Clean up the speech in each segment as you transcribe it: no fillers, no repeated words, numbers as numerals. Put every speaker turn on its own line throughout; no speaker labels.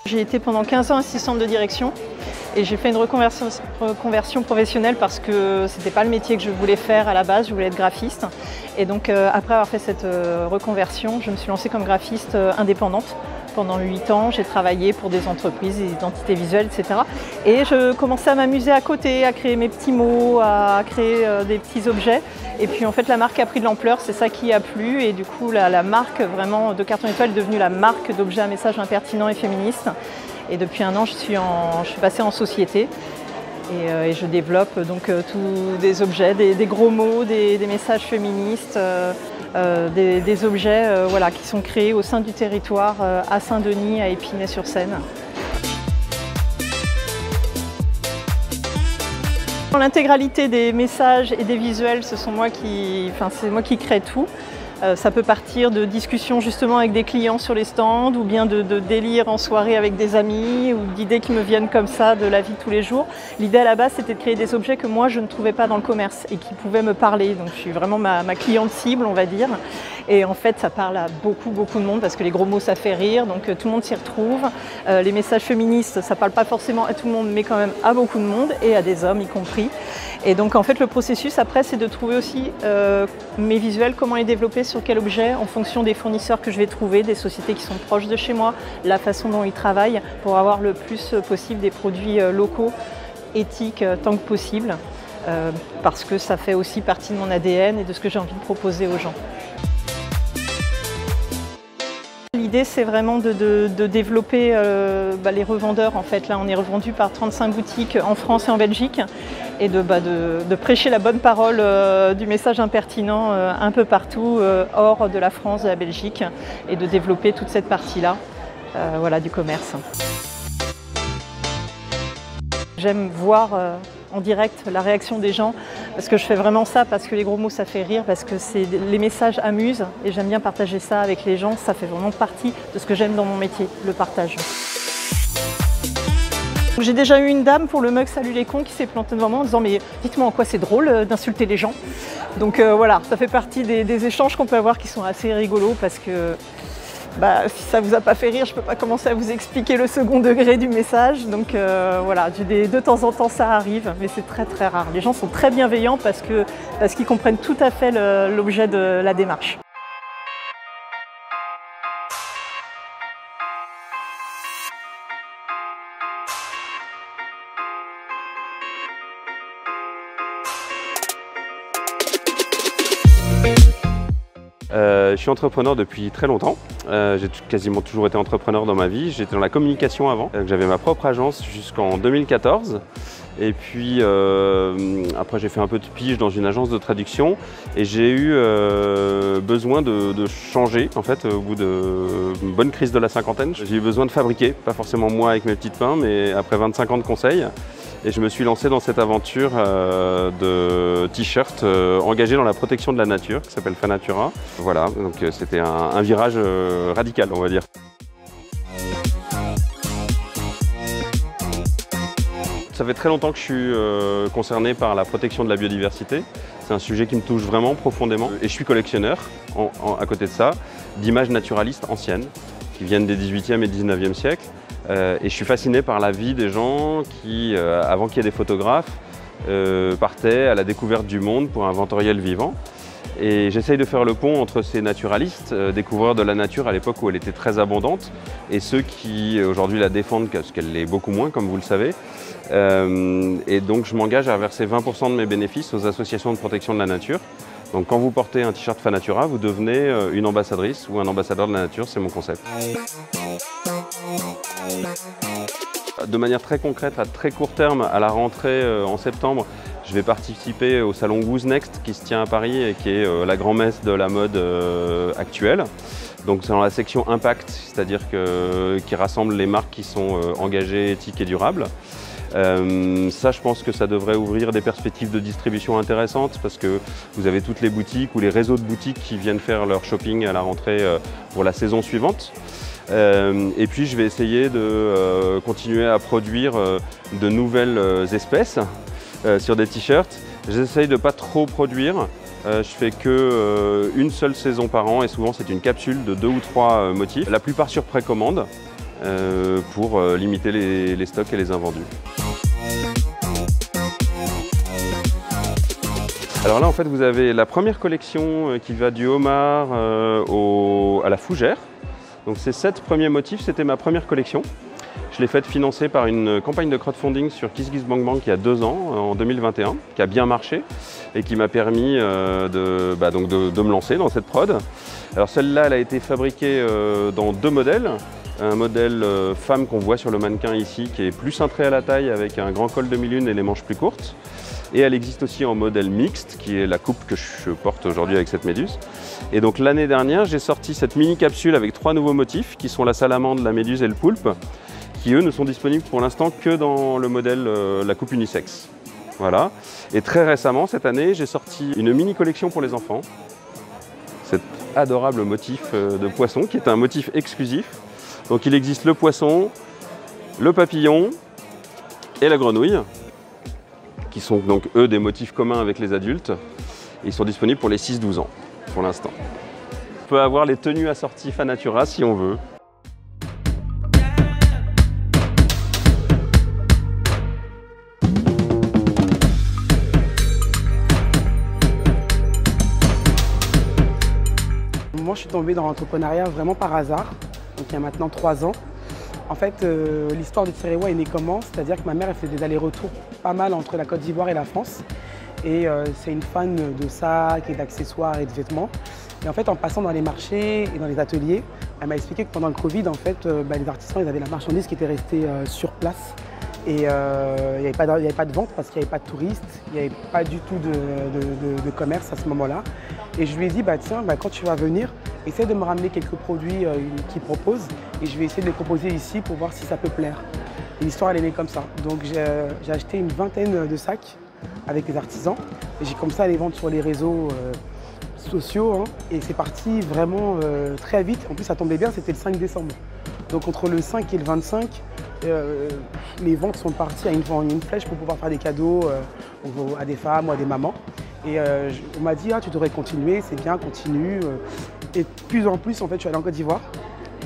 J'ai été pendant 15 ans assistante de direction et j'ai fait une reconversion professionnelle parce que ce n'était pas le métier que je voulais faire à la base, je voulais être graphiste. Et donc après avoir fait cette reconversion, je me suis lancée comme graphiste indépendante. Pendant 8 ans, j'ai travaillé pour des entreprises, des identités visuelles, etc. Et je commençais à m'amuser à côté, à créer mes petits mots, à créer des petits objets. Et puis en fait, la marque a pris de l'ampleur, c'est ça qui a plu. Et du coup, la marque vraiment de Carton Étoile est devenue la marque d'objets à messages impertinents et féministes. Et depuis 1 an, je suis passée en société. Et je développe donc tous des objets, des gros mots, des messages féministes. Des objets voilà, qui sont créés au sein du territoire à Saint-Denis, à Épinay-sur-Seine. L'intégralité des messages et des visuels, c'est moi qui crée tout. Ça peut partir de discussions justement avec des clients sur les stands ou bien de délire en soirée avec des amis ou d'idées qui me viennent comme ça de la vie de tous les jours. L'idée à la base, c'était de créer des objets que moi je ne trouvais pas dans le commerce et qui pouvaient me parler. Donc je suis vraiment ma cliente cible, on va dire. Et en fait, ça parle à beaucoup de monde parce que les gros mots, ça fait rire, donc tout le monde s'y retrouve. Les messages féministes, ça parle pas forcément à tout le monde, mais quand même à beaucoup de monde et à des hommes y compris. Et donc en fait, le processus après, c'est de trouver aussi mes visuels, comment les développer, sur quel objet, en fonction des fournisseurs que je vais trouver, des sociétés qui sont proches de chez moi, la façon dont ils travaillent, pour avoir le plus possible des produits locaux, éthiques, tant que possible, parce que ça fait aussi partie de mon ADN et de ce que j'ai envie de proposer aux gens. L'idée, c'est vraiment de développer les revendeurs. En fait, là, on est revendu par 35 boutiques en France et en Belgique, et de prêcher la bonne parole du message impertinent un peu partout, hors de la France, de la Belgique, et de développer toute cette partie-là voilà, du commerce. J'aime voir en direct la réaction des gens, parce que je fais vraiment ça, parce que les gros mots ça fait rire, parce que les messages amusent et j'aime bien partager ça avec les gens, ça fait vraiment partie de ce que j'aime dans mon métier, le partage. J'ai déjà eu une dame pour le mug Salut les cons qui s'est plantée devant moi en disant mais dites-moi en quoi c'est drôle d'insulter les gens. Donc voilà, ça fait partie des échanges qu'on peut avoir qui sont assez rigolos parce que si ça vous a pas fait rire, je peux pas commencer à vous expliquer le second degré du message. Donc voilà, de temps en temps ça arrive, mais c'est très rare. Les gens sont très bienveillants parce qu'ils comprennent tout à fait l'objet de la démarche.
Je suis entrepreneur depuis très longtemps. J'ai quasiment toujours été entrepreneur dans ma vie. J'étais dans la communication avant. J'avais ma propre agence jusqu'en 2014. Et puis après j'ai fait un peu de pige dans une agence de traduction et j'ai eu besoin de changer en fait au bout d'une bonne crise de la cinquantaine. J'ai eu besoin de fabriquer, pas forcément moi avec mes petites mains, mais après 25 ans de conseils. Et je me suis lancé dans cette aventure de t-shirt engagé dans la protection de la nature qui s'appelle Fanatura. Voilà, donc c'était un virage radical, on va dire. Ça fait très longtemps que je suis concerné par la protection de la biodiversité. C'est un sujet qui me touche vraiment profondément. Et je suis collectionneur, à côté de ça, d'images naturalistes anciennes. qui viennent des 18e et 19e siècles. Et je suis fasciné par la vie des gens qui, avant qu'il y ait des photographes, partaient à la découverte du monde pour inventorier le vivant. Et j'essaye de faire le pont entre ces naturalistes, découvreurs de la nature à l'époque où elle était très abondante, et ceux qui aujourd'hui la défendent parce qu'elle l'est beaucoup moins, comme vous le savez. Et donc je m'engage à verser 20% de mes bénéfices aux associations de protection de la nature. Donc quand vous portez un t-shirt Fanatura, vous devenez une ambassadrice ou un ambassadeur de la nature, c'est mon concept. De manière très concrète, à très court terme, à la rentrée en septembre, je vais participer au salon Who's Next qui se tient à Paris et qui est la grand-messe de la mode actuelle. Donc c'est dans la section Impact, c'est-à-dire qui rassemble les marques qui sont engagées, éthiques et durables. Ça, je pense que ça devrait ouvrir des perspectives de distribution intéressantes parce que vous avez toutes les boutiques ou les réseaux de boutiques qui viennent faire leur shopping à la rentrée pour la saison suivante. Et puis je vais essayer de continuer à produire de nouvelles espèces sur des t-shirts. J'essaye de ne pas trop produire. Je fais qu'une seule saison par an et souvent c'est une capsule de 2 ou 3 motifs, la plupart sur précommande pour limiter les stocks et les invendus. Alors là en fait vous avez la première collection qui va du homard à la fougère. Donc ces 7 premiers motifs, c'était ma première collection. Je l'ai faite financer par une campagne de crowdfunding sur KissKissBankBank il y a 2 ans, en 2021, qui a bien marché et qui m'a permis de me lancer dans cette prod. Alors celle-là, elle a été fabriquée dans 2 modèles. Un modèle femme qu'on voit sur le mannequin ici, qui est plus cintré à la taille avec un grand col demi-lune et les manches plus courtes. Et elle existe aussi en modèle mixte, qui est la coupe que je porte aujourd'hui avec cette méduse. Et donc l'année dernière, j'ai sorti cette mini capsule avec 3 nouveaux motifs, qui sont la salamandre, la méduse et le poulpe, qui eux ne sont disponibles pour l'instant que dans le modèle la coupe unisexe. Voilà. Et très récemment, cette année, j'ai sorti une mini collection pour les enfants. Cet adorable motif de poisson, qui est un motif exclusif. Donc il existe le poisson, le papillon et la grenouille, qui sont donc eux des motifs communs avec les adultes. Ils sont disponibles pour les 6-12 ans, pour l'instant. On peut avoir les tenues assorties Fanatura si on veut.
Moi, je suis tombée dans l'entrepreneuriat vraiment par hasard, donc il y a maintenant 3 ans. En fait, l'histoire de Tsirewa est née comment? C'est-à-dire que ma mère elle fait des allers-retours pas mal entre la Côte d'Ivoire et la France. Et c'est une fan de sacs et d'accessoires et de vêtements. Et en fait, en passant dans les marchés et dans les ateliers, elle m'a expliqué que pendant le Covid, en fait, les artisans ils avaient la marchandise qui était restée sur place. Et il n'y avait pas de vente parce qu'il n'y avait pas de touristes, il n'y avait pas du tout de commerce à ce moment-là. Et je lui ai dit, tiens, quand tu vas venir, essaie de me ramener quelques produits qu'ils proposent et je vais essayer de les proposer ici pour voir si ça peut plaire. Et l'histoire elle est née comme ça. Donc j'ai acheté une vingtaine de sacs avec des artisans et j'ai commencé à les vendre sur les réseaux sociaux et c'est parti vraiment très vite. En plus ça tombait bien, c'était le 5 décembre. Donc entre le 5 et le 25, les ventes sont parties à une flèche pour pouvoir faire des cadeaux à des femmes ou à des mamans. Et on m'a dit, tu devrais continuer, c'est bien, continue. Et de plus en plus, en fait, je suis allé en Côte d'Ivoire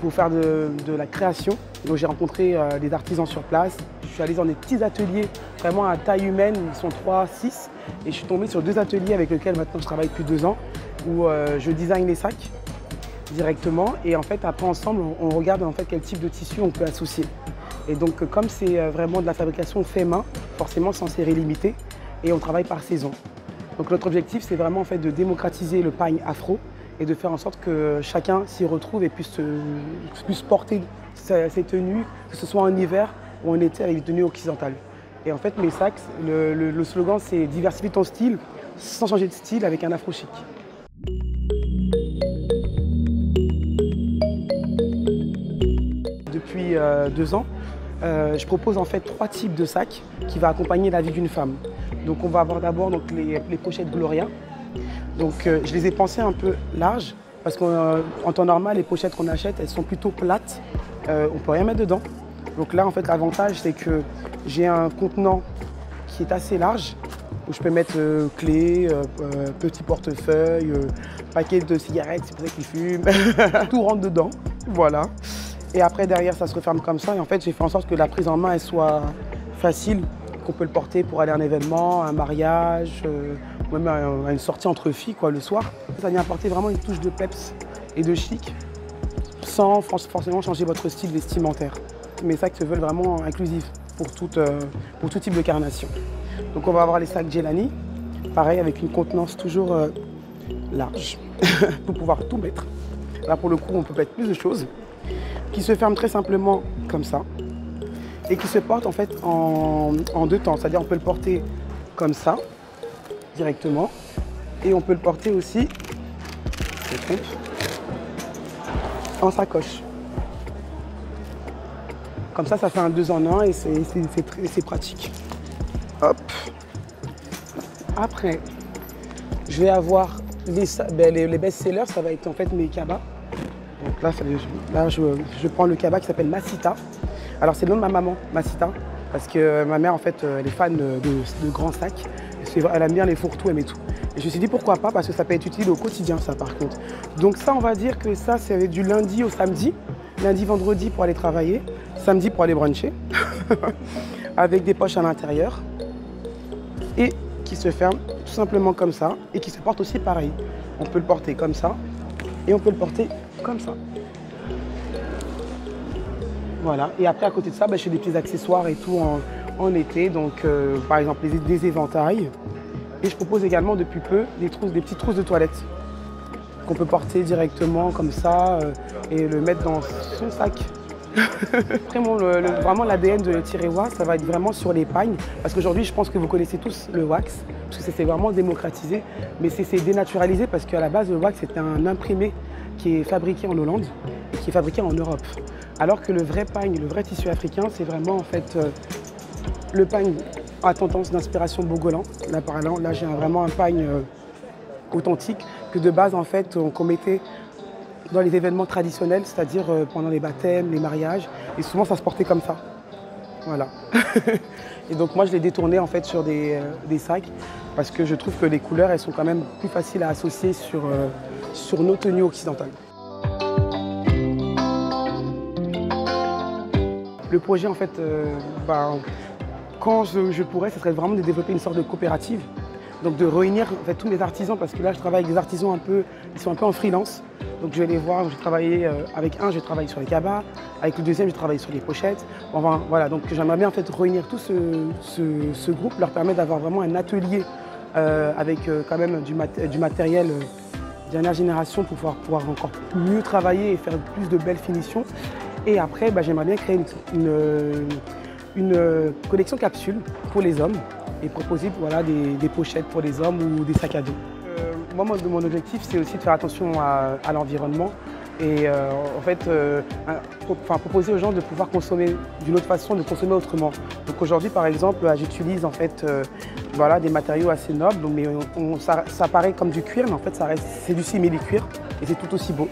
pour faire de la création. Donc j'ai rencontré des artisans sur place. Je suis allé dans des petits ateliers vraiment à taille humaine, ils sont 3, 6. Et je suis tombé sur 2 ateliers avec lesquels maintenant je travaille depuis 2 ans, où je design les sacs directement. Et en fait, après ensemble, on regarde en fait quel type de tissu on peut associer. Et donc comme c'est vraiment de la fabrication fait main, forcément sans série limitée, et on travaille par saison. Donc notre objectif, c'est vraiment en fait de démocratiser le pagne afro et de faire en sorte que chacun s'y retrouve et puisse porter ses tenues, que ce soit en hiver ou en été avec des tenues occidentales. Et en fait, mes sacs, le slogan, c'est « Diversifie ton style sans changer de style avec un afro chic ». Depuis 2 ans, je propose en fait 3 types de sacs qui vont accompagner la vie d'une femme. Donc on va avoir d'abord les pochettes Gloria. Donc je les ai pensées un peu larges parce qu'en temps normal, les pochettes qu'on achète, elles sont plutôt plates. On ne peut rien mettre dedans. Donc là, en fait, l'avantage, c'est que j'ai un contenant qui est assez large où je peux mettre clés, petit portefeuille, paquet de cigarettes, c'est pour ça qu'ils fument. Tout rentre dedans. Voilà. Et après, derrière, ça se referme comme ça. Et en fait, j'ai fait en sorte que la prise en main, elle soit facile, qu'on peut le porter pour aller à un événement, un mariage, ou même à une sortie entre filles, quoi, le soir. Ça vient apporter vraiment une touche de peps et de chic, sans forcément changer votre style vestimentaire. Mes sacs se veulent vraiment inclusifs pour tout type de carnation. Donc on va avoir les sacs Jelani, pareil avec une contenance toujours large, pour pouvoir tout mettre. Là pour le coup on peut mettre plus de choses, qui se ferment très simplement comme ça, et qui se portent en fait en deux temps. C'est-à-dire on peut le porter comme ça, directement, et on peut le porter aussi, en sacoche. Comme ça fait un 2 en 1 et c'est pratique. Hop. Après, je vais avoir les best-sellers, ça va être en fait mes cabas. Donc là, je prends le cabas qui s'appelle Masita. Alors c'est le nom de ma maman, Masita, parce que ma mère en fait, elle est fan de grands sacs. Elle aime bien les fourre-tout, elle met tout. Et je me suis dit pourquoi pas, parce que ça peut être utile au quotidien ça par contre. Donc ça on va dire que ça c'est du lundi au samedi. Lundi, vendredi pour aller travailler, samedi pour aller bruncher, avec des poches à l'intérieur et qui se ferment tout simplement comme ça et qui se porte aussi pareil. On peut le porter comme ça et on peut le porter comme ça. Voilà, et après à côté de ça, je fais des petits accessoires et tout en été, donc par exemple des éventails. Et je propose également depuis peu des petites trousses de toilette qu'on peut porter directement comme ça et le mettre dans son sac. Vraiment, vraiment l'ADN de Tirewa, ça va être vraiment sur les pagnes. Parce qu'aujourd'hui, je pense que vous connaissez tous le wax, parce que c'est vraiment démocratisé, mais c'est dénaturalisé parce qu'à la base, le wax c'est un imprimé qui est fabriqué en Hollande et qui est fabriqué en Europe. Alors que le vrai pagne, le vrai tissu africain, c'est vraiment en fait le pagne à tendance d'inspiration Bogolan. Là j'ai vraiment un pagne authentique que de base en fait qu'on mettait dans les événements traditionnels, c'est-à-dire pendant les baptêmes, les mariages, et souvent ça se portait comme ça. Voilà. Et donc moi je l'ai détourné en fait sur des sacs parce que je trouve que les couleurs elles sont quand même plus faciles à associer sur nos tenues occidentales. Le projet en fait, quand je pourrais, ce serait vraiment de développer une sorte de coopérative. Donc de réunir en fait, tous mes artisans, parce que là je travaille avec des artisans ils sont un peu en freelance. Donc je vais les voir, je vais travailler avec un, je vais travailler sur les cabas, avec le deuxième je vais travailler sur les pochettes. Enfin, voilà, donc j'aimerais bien en fait réunir tout ce groupe, leur permettre d'avoir vraiment un atelier avec quand même du matériel dernière génération pour pouvoir encore mieux travailler et faire plus de belles finitions. Et après j'aimerais bien créer une collection capsule pour les hommes et proposer voilà, des pochettes pour les hommes ou des sacs à dos. Moi, mon objectif, c'est aussi de faire attention à l'environnement et en fait, proposer aux gens de pouvoir consommer d'une autre façon, de consommer autrement. Donc aujourd'hui, par exemple, j'utilise en fait, voilà, des matériaux assez nobles, donc, mais ça paraît comme du cuir, mais en fait, c'est du simili-cuir et c'est tout aussi beau.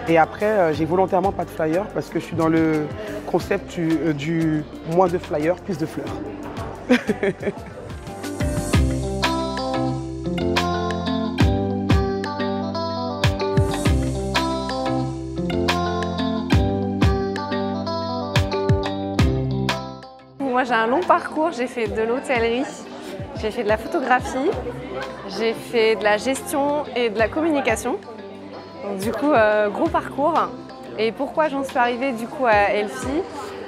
Et après, j'ai volontairement pas de flyer parce que je suis dans le concept du moins de flyers, plus de fleurs.
Moi j'ai un long parcours, j'ai fait de l'hôtellerie, j'ai fait de la photographie, j'ai fait de la gestion et de la communication. Donc du coup, gros parcours. Et pourquoi j'en suis arrivée du coup à Elfi?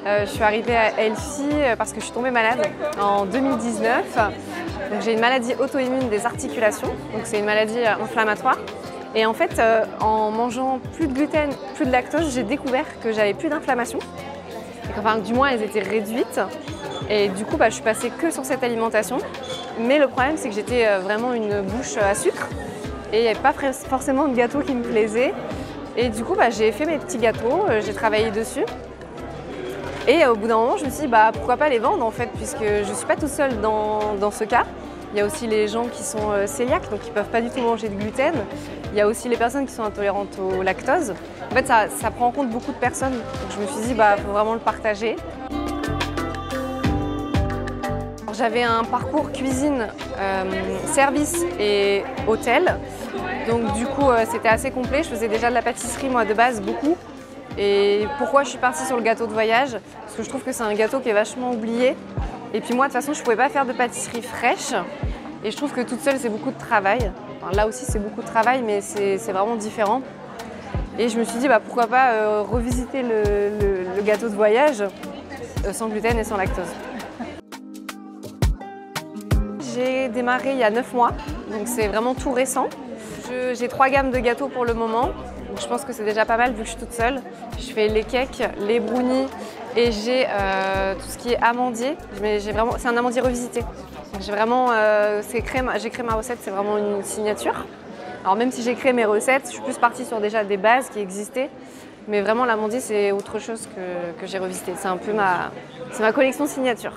Je suis arrivée à Elfi parce que je suis tombée malade en 2019. J'ai une maladie auto-immune des articulations, donc c'est une maladie inflammatoire. Et en fait, en mangeant plus de gluten, plus de lactose, j'ai découvert que j'avais plus d'inflammation. Enfin, du moins, elles étaient réduites. Et du coup, je suis passée que sur cette alimentation. Mais le problème, c'est que j'étais vraiment une bouche à sucre. Et il n'y avait pas forcément de gâteau qui me plaisait. Et du coup, j'ai fait mes petits gâteaux, j'ai travaillé dessus. Et au bout d'un moment, je me suis dit, pourquoi pas les vendre en fait, puisque je ne suis pas toute seule dans ce cas. Il y a aussi les gens qui sont cœliaques, donc qui ne peuvent pas du tout manger de gluten. Il y a aussi les personnes qui sont intolérantes au lactose. En fait, ça prend en compte beaucoup de personnes. Donc je me suis dit, faut vraiment le partager. J'avais un parcours cuisine, service et hôtel. Donc du coup, c'était assez complet. Je faisais déjà de la pâtisserie, moi, de base, beaucoup. Et pourquoi je suis partie sur le gâteau de voyage? Parce que je trouve que c'est un gâteau qui est vachement oublié. Et puis moi, de toute façon, je ne pouvais pas faire de pâtisserie fraîche. Et je trouve que toute seule, c'est beaucoup de travail. Enfin, là aussi, c'est beaucoup de travail, mais c'est vraiment différent. Et je me suis dit, bah, pourquoi pas revisiter le gâteau de voyage sans gluten et sans lactose. J'ai démarré il y a 9 mois, donc c'est vraiment tout récent. J'ai 3 gammes de gâteaux pour le moment, donc je pense que c'est déjà pas mal vu que je suis toute seule. Je fais les cakes, les brownies et j'ai tout ce qui est amandier. C'est un amandier revisité. J'ai créé ma recette, c'est vraiment une signature. Alors même si j'ai créé mes recettes, je suis plus partie sur déjà des bases qui existaient. Mais vraiment l'amandier c'est autre chose que j'ai revisité. C'est un peu ma collection signature.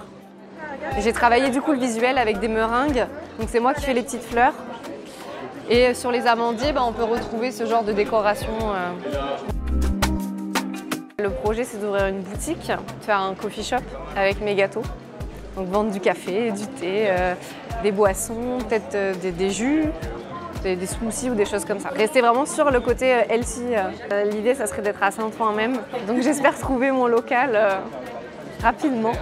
J'ai travaillé du coup le visuel avec des meringues. Donc c'est moi qui fais les petites fleurs. Et sur les amandiers, on peut retrouver ce genre de décoration. Le projet c'est d'ouvrir une boutique, de faire un coffee shop avec mes gâteaux. Donc vendre du café, du thé, des boissons, peut-être des jus. Des smoothies ou des choses comme ça. Rester vraiment sur le côté healthy. L'idée, ça serait d'être à Saint-Ouen même. Donc j'espère trouver mon local rapidement.